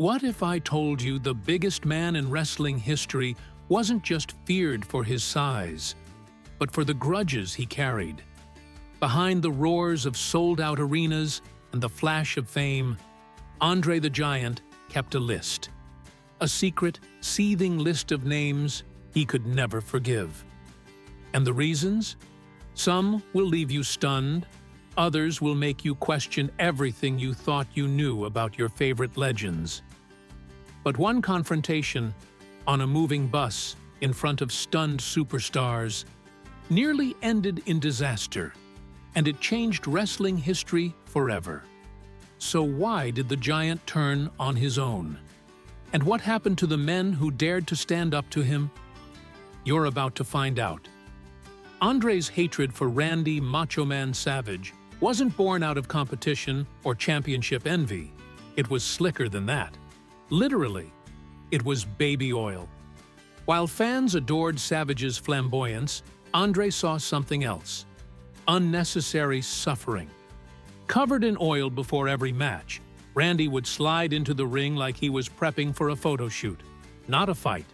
What if I told you the biggest man in wrestling history wasn't just feared for his size, but for the grudges he carried? Behind the roars of sold-out arenas and the flash of fame, Andre the Giant kept a list. A secret, seething list of names he could never forgive. And the reasons? Some will leave you stunned, others will make you question everything you thought you knew about your favorite legends. But one confrontation, on a moving bus in front of stunned superstars, nearly ended in disaster, and it changed wrestling history forever. So why did the Giant turn on his own? And what happened to the men who dared to stand up to him? You're about to find out. Andre's hatred for Randy Macho Man Savage wasn't born out of competition or championship envy. It was slicker than that. Literally, it was baby oil. While fans adored Savage's flamboyance, Andre saw something else: unnecessary suffering. Covered in oil before every match, Randy would slide into the ring like he was prepping for a photo shoot, not a fight.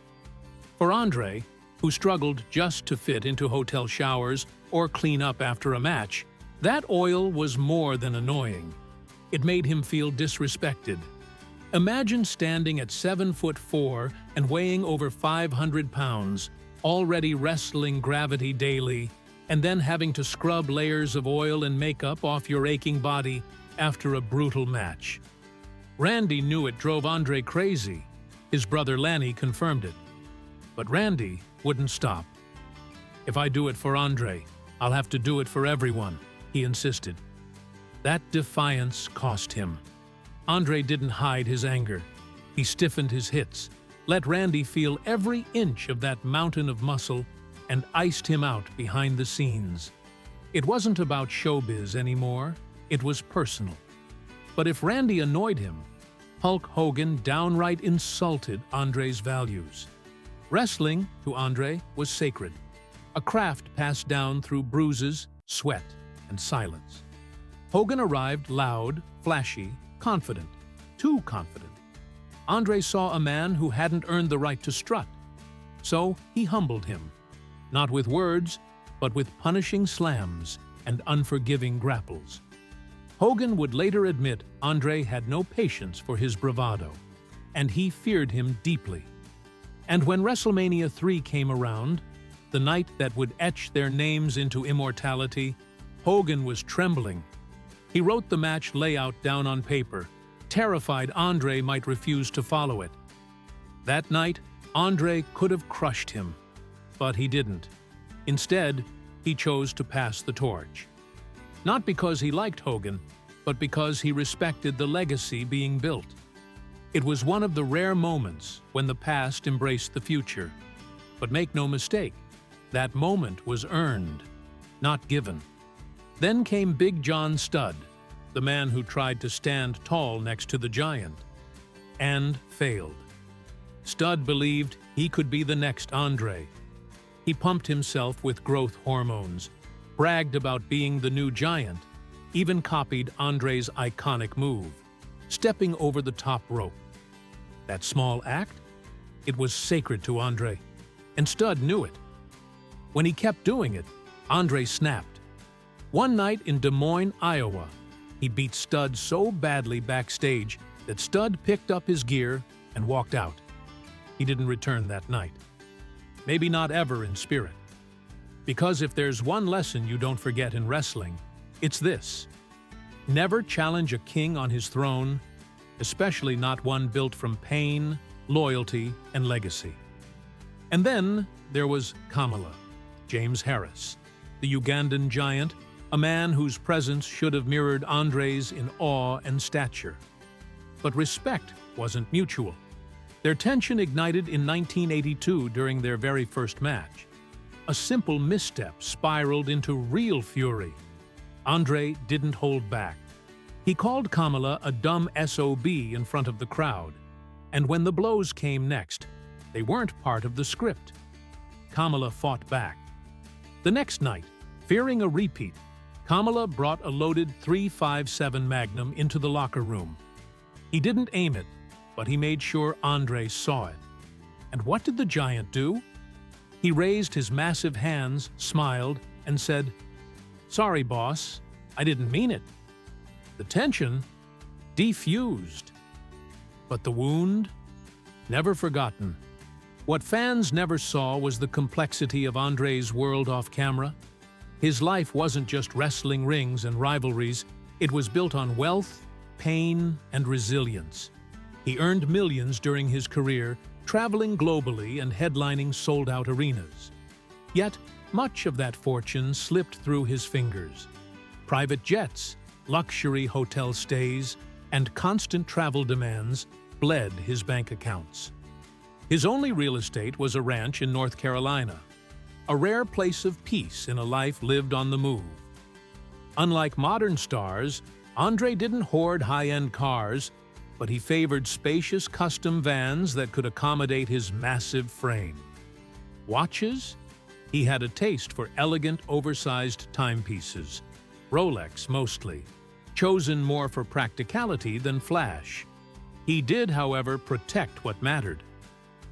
For Andre, who struggled just to fit into hotel showers or clean up after a match, that oil was more than annoying. It made him feel disrespected. Imagine standing at 7'4" and weighing over 500 pounds, already wrestling gravity daily, and then having to scrub layers of oil and makeup off your aching body after a brutal match. Randy knew it drove Andre crazy. His brother Lanny confirmed it. But Randy wouldn't stop. "If I do it for Andre, I'll have to do it for everyone," he insisted. That defiance cost him. Andre didn't hide his anger. He stiffened his hits, let Randy feel every inch of that mountain of muscle, and iced him out behind the scenes. It wasn't about showbiz anymore, it was personal. But if Randy annoyed him, Hulk Hogan downright insulted Andre's values. Wrestling, to Andre, was sacred, a craft passed down through bruises, sweat, and silence. Hogan arrived loud, flashy, confident, too confident. Andre saw a man who hadn't earned the right to strut. So he humbled him, not with words, but with punishing slams and unforgiving grapples. Hogan would later admit Andre had no patience for his bravado, and he feared him deeply. And when WrestleMania 3 came around, the night that would etch their names into immortality, Hogan was trembling. He wrote the match layout down on paper, terrified Andre might refuse to follow it. That night, Andre could have crushed him, but he didn't. Instead, he chose to pass the torch. Not because he liked Hogan, but because he respected the legacy being built. It was one of the rare moments when the past embraced the future. But make no mistake, that moment was earned, not given. Then came Big John Studd, the man who tried to stand tall next to the Giant, and failed. Studd believed he could be the next Andre. He pumped himself with growth hormones, bragged about being the new Giant, even copied Andre's iconic move, stepping over the top rope. That small act? It was sacred to Andre, and Studd knew it. When he kept doing it, Andre snapped. One night in Des Moines, Iowa, he beat Studd so badly backstage that Studd picked up his gear and walked out. He didn't return that night. Maybe not ever in spirit. Because if there's one lesson you don't forget in wrestling, it's this: never challenge a king on his throne, especially not one built from pain, loyalty, and legacy. And then there was Kamala, James Harris, the Ugandan Giant, a man whose presence should have mirrored Andre's in awe and stature. But respect wasn't mutual. Their tension ignited in 1982 during their very first match. A simple misstep spiraled into real fury. Andre didn't hold back. He called Kamala a dumb SOB in front of the crowd. And when the blows came next, they weren't part of the script. Kamala fought back. The next night, fearing a repeat, Kamala brought a loaded .357 Magnum into the locker room. He didn't aim it, but he made sure André saw it. And what did the giant do? He raised his massive hands, smiled, and said, "Sorry, boss, I didn't mean it." The tension defused. But the wound? Never forgotten. What fans never saw was the complexity of André's world off camera. His life wasn't just wrestling rings and rivalries, it was built on wealth, pain, and resilience. He earned millions during his career, traveling globally and headlining sold-out arenas. Yet, much of that fortune slipped through his fingers. Private jets, luxury hotel stays, and constant travel demands bled his bank accounts. His only real estate was a ranch in North Carolina, a rare place of peace in a life lived on the move. Unlike modern stars, André didn't hoard high-end cars, but he favored spacious custom vans that could accommodate his massive frame. Watches? He had a taste for elegant, oversized timepieces, Rolex mostly, chosen more for practicality than flash. He did, however, protect what mattered.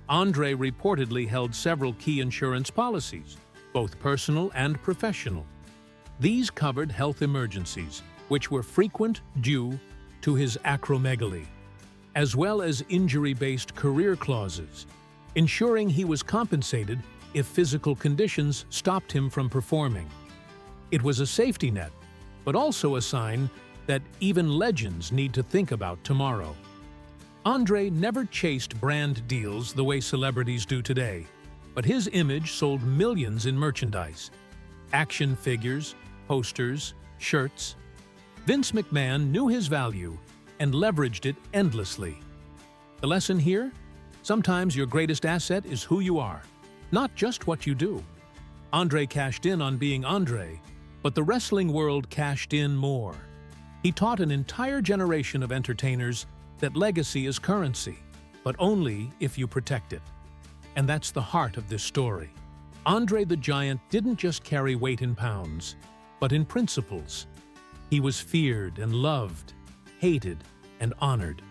André reportedly held several key insurance policies, both personal and professional. These covered health emergencies, which were frequent due to his acromegaly, as well as injury-based career clauses, ensuring he was compensated if physical conditions stopped him from performing. It was a safety net, but also a sign that even legends need to think about tomorrow. André never chased brand deals the way celebrities do today, but his image sold millions in merchandise. Action figures, posters, shirts. Vince McMahon knew his value and leveraged it endlessly. The lesson here? Sometimes your greatest asset is who you are, not just what you do. André cashed in on being André, but the wrestling world cashed in more. He taught an entire generation of entertainers that legacy is currency, but only if you protect it. And that's the heart of this story. André the Giant didn't just carry weight in pounds, but in principles. He was feared and loved, hated and honored.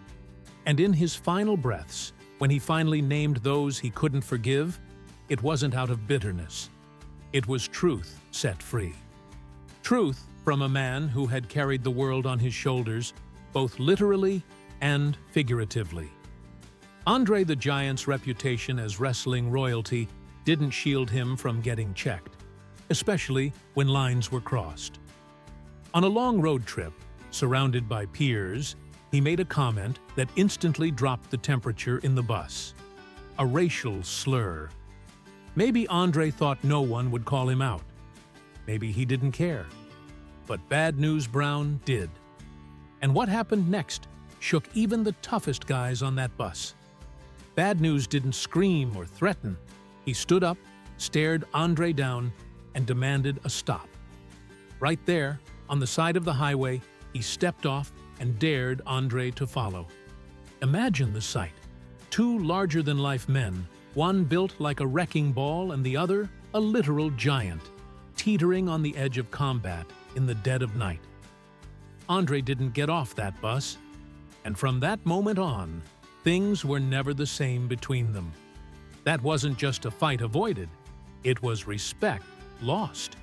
And in his final breaths, when he finally named those he couldn't forgive, it wasn't out of bitterness. It was truth set free. Truth from a man who had carried the world on his shoulders, both literally and figuratively. André the Giant's reputation as wrestling royalty didn't shield him from getting checked, especially when lines were crossed. On a long road trip, surrounded by peers, he made a comment that instantly dropped the temperature in the bus. A racial slur. Maybe André thought no one would call him out. Maybe he didn't care. But Bad News Brown did. And what happened next shook even the toughest guys on that bus. Bad News didn't scream or threaten. He stood up, stared André down, and demanded a stop. Right there, on the side of the highway, he stepped off and dared André to follow. Imagine the sight. Two larger-than-life men, one built like a wrecking ball and the other a literal giant, teetering on the edge of combat in the dead of night. André didn't get off that bus, and from that moment on, things were never the same between them. That wasn't just a fight avoided, it was respect lost.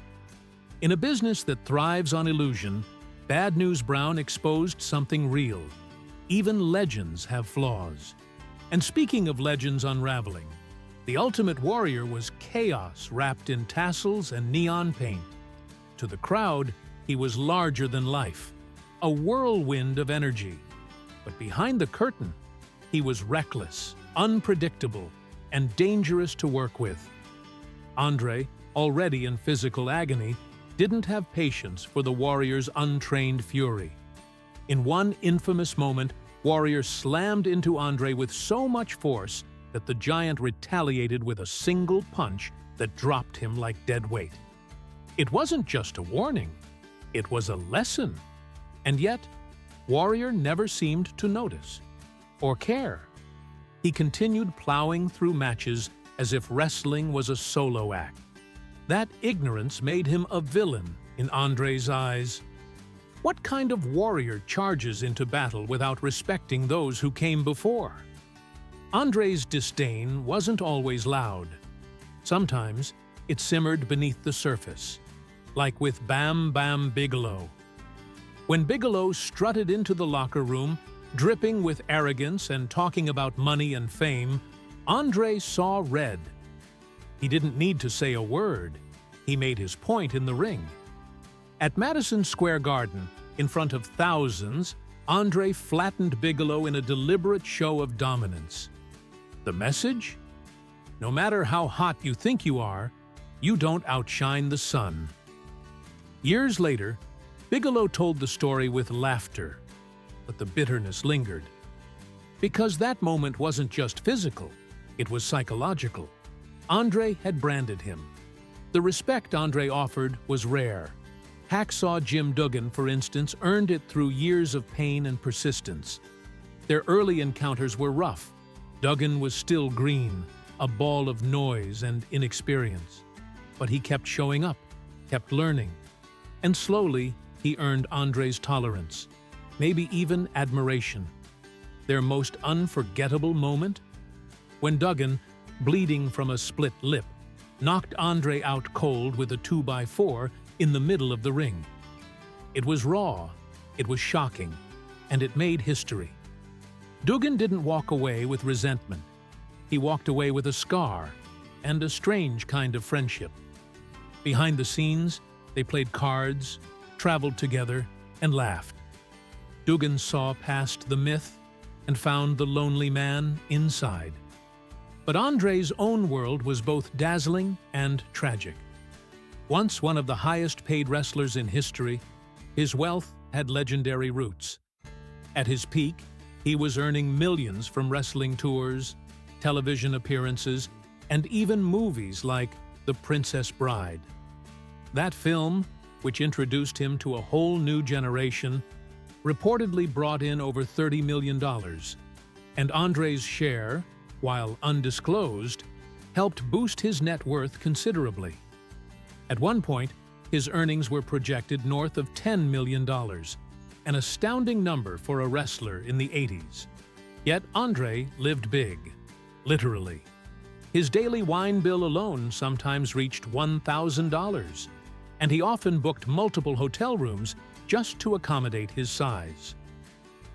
In a business that thrives on illusion, Bad News Brown exposed something real. Even legends have flaws. And speaking of legends unraveling, the Ultimate Warrior was chaos wrapped in tassels and neon paint. To the crowd, he was larger than life, a whirlwind of energy. But behind the curtain, he was reckless, unpredictable, and dangerous to work with. André, already in physical agony, didn't have patience for the Warrior's untrained fury. In one infamous moment, Warrior slammed into André with so much force that the giant retaliated with a single punch that dropped him like dead weight. It wasn't just a warning, it was a lesson. And yet, Warrior never seemed to notice or care. He continued plowing through matches as if wrestling was a solo act. That ignorance made him a villain in André's eyes. What kind of warrior charges into battle without respecting those who came before? Andre's disdain wasn't always loud. Sometimes it simmered beneath the surface, like with Bam Bam Bigelow. When Bigelow strutted into the locker room, dripping with arrogance and talking about money and fame, Andre saw red. He didn't need to say a word. He made his point in the ring. At Madison Square Garden, in front of thousands, Andre flattened Bigelow in a deliberate show of dominance. The message? No matter how hot you think you don't outshine the sun. Years later, Bigelow told the story with laughter, but the bitterness lingered. Because that moment wasn't just physical, it was psychological. Andre had branded him. The respect Andre offered was rare. Hacksaw Jim Duggan, for instance, earned it through years of pain and persistence. Their early encounters were rough. Duggan was still green, a ball of noise and inexperience. But he kept showing up, kept learning. And slowly, he earned Andre's tolerance, maybe even admiration. Their most unforgettable moment? When Duggan, bleeding from a split lip, knocked Andre out cold with a 2x4 in the middle of the ring. It was raw, it was shocking, and it made history. Duggan didn't walk away with resentment. He walked away with a scar and a strange kind of friendship. Behind the scenes, they played cards, traveled together, and laughed. Duggan saw past the myth and found the lonely man inside. But Andre's own world was both dazzling and tragic. Once one of the highest-paid wrestlers in history, his wealth had legendary roots. At his peak, he was earning millions from wrestling tours, television appearances, and even movies like The Princess Bride. That film, which introduced him to a whole new generation, reportedly brought in over $30 million, and Andre's share, while undisclosed, helped boost his net worth considerably. At one point, his earnings were projected north of $10 million, an astounding number for a wrestler in the 80s. Yet Andre lived big, literally. His daily wine bill alone sometimes reached $1,000, and he often booked multiple hotel rooms just to accommodate his size.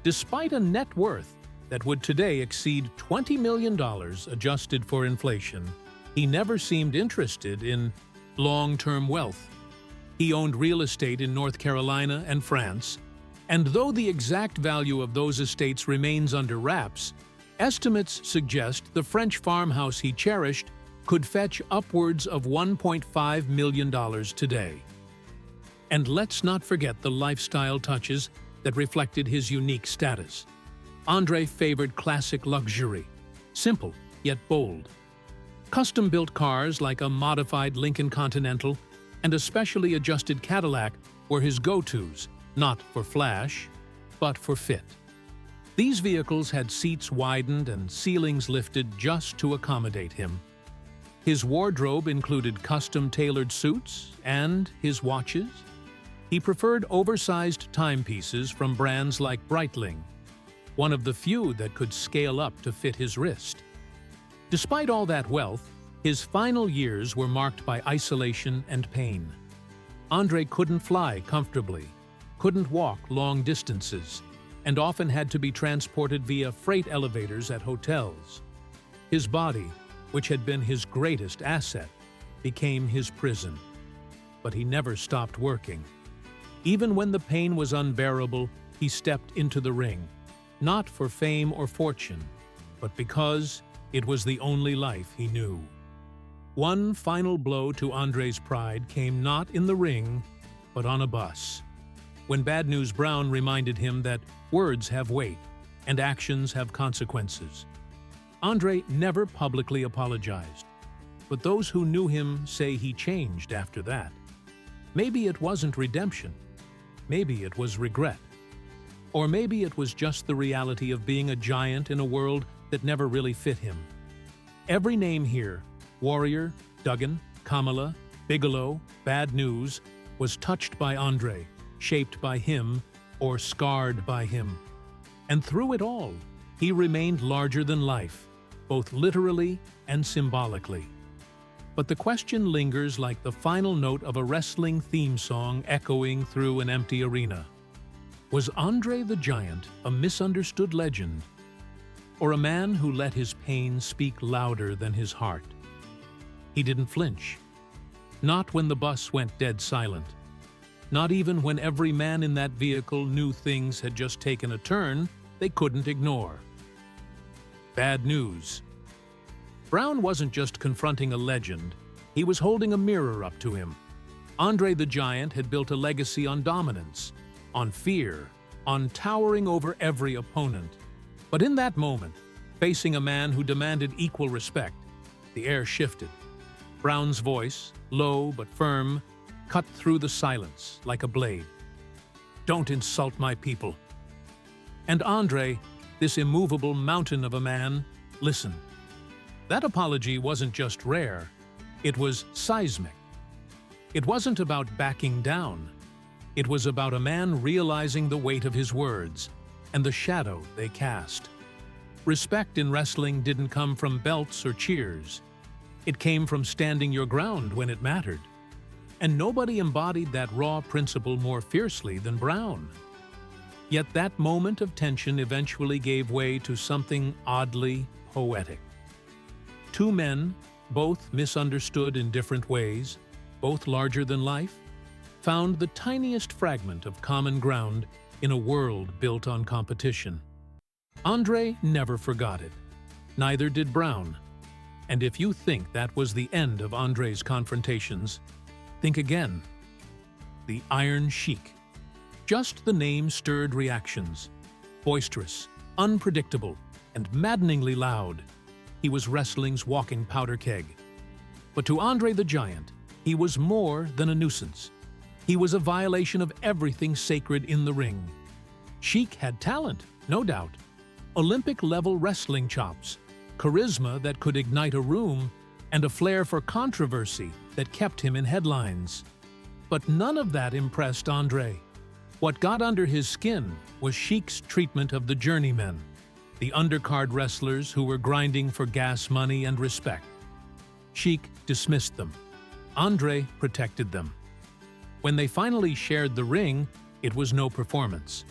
Despite a net worth that would today exceed $20 million adjusted for inflation, he never seemed interested in long-term wealth. He owned real estate in North Carolina and France, and though the exact value of those estates remains under wraps, estimates suggest the French farmhouse he cherished could fetch upwards of $1.5 million today. And let's not forget the lifestyle touches that reflected his unique status. Andre favored classic luxury, simple yet bold. Custom-built cars like a modified Lincoln Continental and a specially adjusted Cadillac were his go-tos, not for flash, but for fit. These vehicles had seats widened and ceilings lifted just to accommodate him. His wardrobe included custom-tailored suits and his watches. He preferred oversized timepieces from brands like Breitling, one of the few that could scale up to fit his wrist. Despite all that wealth, his final years were marked by isolation and pain. Andre couldn't fly comfortably, couldn't walk long distances, and often had to be transported via freight elevators at hotels. His body, which had been his greatest asset, became his prison. But he never stopped working. Even when the pain was unbearable, he stepped into the ring, not for fame or fortune, but because it was the only life he knew. One final blow to Andre's pride came not in the ring, but on a bus, when Bad News Brown reminded him that words have weight and actions have consequences. Andre never publicly apologized, but those who knew him say he changed after that. Maybe it wasn't redemption. Maybe it was regret. Or maybe it was just the reality of being a giant in a world that never really fit him. Every name here, Warrior, Duggan, Kamala, Bigelow, Bad News, was touched by Andre, shaped by him, or scarred by him. And through it all, he remained larger than life, both literally and symbolically. But the question lingers like the final note of a wrestling theme song echoing through an empty arena. Was André the Giant a misunderstood legend, or a man who let his pain speak louder than his heart? He didn't flinch. Not when the bus went dead silent. Not even when every man in that vehicle knew things had just taken a turn they couldn't ignore. Bad news. Brown wasn't just confronting a legend, he was holding a mirror up to him. André the Giant had built a legacy on dominance, on fear, on towering over every opponent. But in that moment, facing a man who demanded equal respect, the air shifted. Brown's voice, low but firm, cut through the silence like a blade. "Don't insult my people." And André, this immovable mountain of a man, listened. That apology wasn't just rare, it was seismic. It wasn't about backing down. It was about a man realizing the weight of his words and the shadow they cast. Respect in wrestling didn't come from belts or cheers. It came from standing your ground when it mattered. And nobody embodied that raw principle more fiercely than Brown. Yet that moment of tension eventually gave way to something oddly poetic. Two men, both misunderstood in different ways, both larger than life, found the tiniest fragment of common ground in a world built on competition. André never forgot it. Neither did Brown. And if you think that was the end of André's confrontations, think again. The Iron Sheik. Just the name stirred reactions. Boisterous, unpredictable, and maddeningly loud. He was wrestling's walking powder keg. But to André the Giant, he was more than a nuisance. He was a violation of everything sacred in the ring. Sheik had talent, no doubt. Olympic-level wrestling chops, charisma that could ignite a room, and a flair for controversy that kept him in headlines. But none of that impressed André. What got under his skin was Sheik's treatment of the journeymen, the undercard wrestlers who were grinding for gas money and respect. Sheik dismissed them. André protected them. When they finally shared the ring, it was no performance.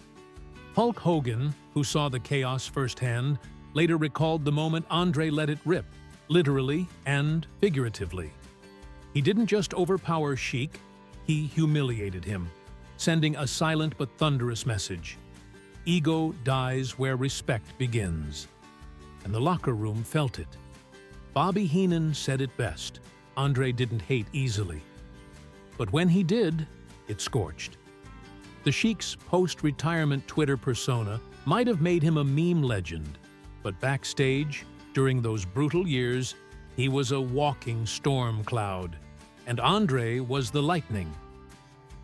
Hulk Hogan, who saw the chaos firsthand, later recalled the moment André let it rip, literally and figuratively. He didn't just overpower Sheik, he humiliated him, sending a silent but thunderous message. Ego dies where respect begins. And the locker room felt it. Bobby Heenan said it best. André didn't hate easily. But when he did, it scorched. The Sheik's post-retirement Twitter persona might have made him a meme legend, but backstage, during those brutal years, he was a walking storm cloud, and André was the lightning.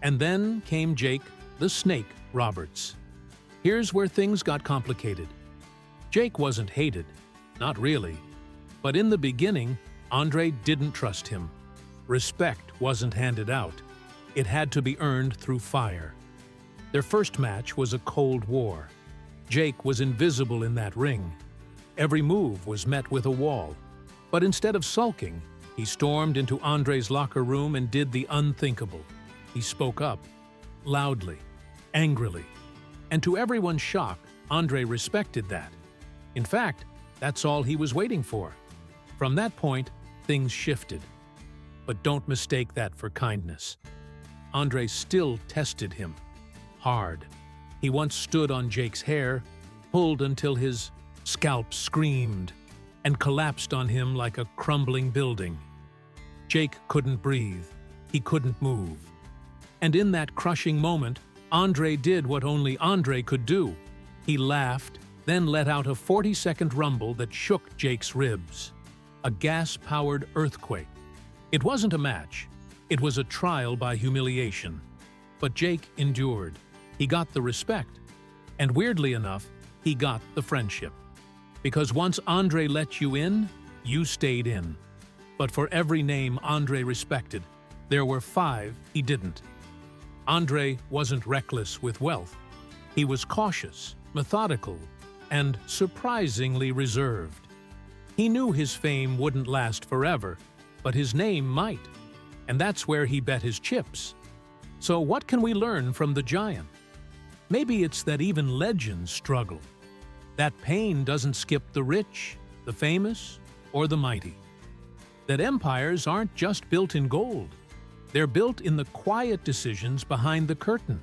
And then came Jake, the Snake, Roberts. Here's where things got complicated. Jake wasn't hated, not really. But in the beginning, André didn't trust him. Respect wasn't handed out. It had to be earned through fire. Their first match was a cold war. Jake was invisible in that ring. Every move was met with a wall. But instead of sulking, he stormed into André's locker room and did the unthinkable. He spoke up, loudly, angrily. And to everyone's shock, André respected that. In fact, that's all he was waiting for. From that point, things shifted. But don't mistake that for kindness. André still tested him. Hard. He once stood on Jake's hair, pulled until his scalp screamed, and collapsed on him like a crumbling building. Jake couldn't breathe. He couldn't move. And in that crushing moment, André did what only André could do. He laughed, then let out a 40-second rumble that shook Jake's ribs. A gas-powered earthquake. It wasn't a match. It was a trial by humiliation. But Jake endured. He got the respect. And weirdly enough, he got the friendship. Because once André let you in, you stayed in. But for every name André respected, there were 5 he didn't. André wasn't reckless with wealth. He was cautious, methodical, and surprisingly reserved. He knew his fame wouldn't last forever, but his name might, and that's where he bet his chips. So what can we learn from the giant? Maybe it's that even legends struggle. That pain doesn't skip the rich, the famous, or the mighty. That empires aren't just built in gold. They're built in the quiet decisions behind the curtain.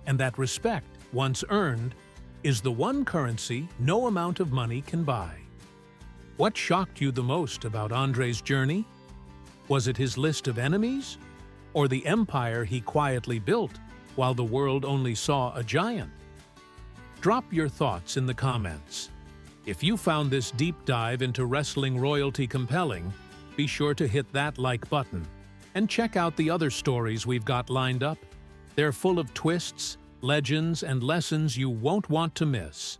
And that respect, once earned, is the one currency no amount of money can buy. What shocked you the most about André's journey? Was it his list of enemies? Or the empire he quietly built while the world only saw a giant? Drop your thoughts in the comments. If you found this deep dive into wrestling royalty compelling, be sure to hit that like button. And check out the other stories we've got lined up. They're full of twists, legends, and lessons you won't want to miss.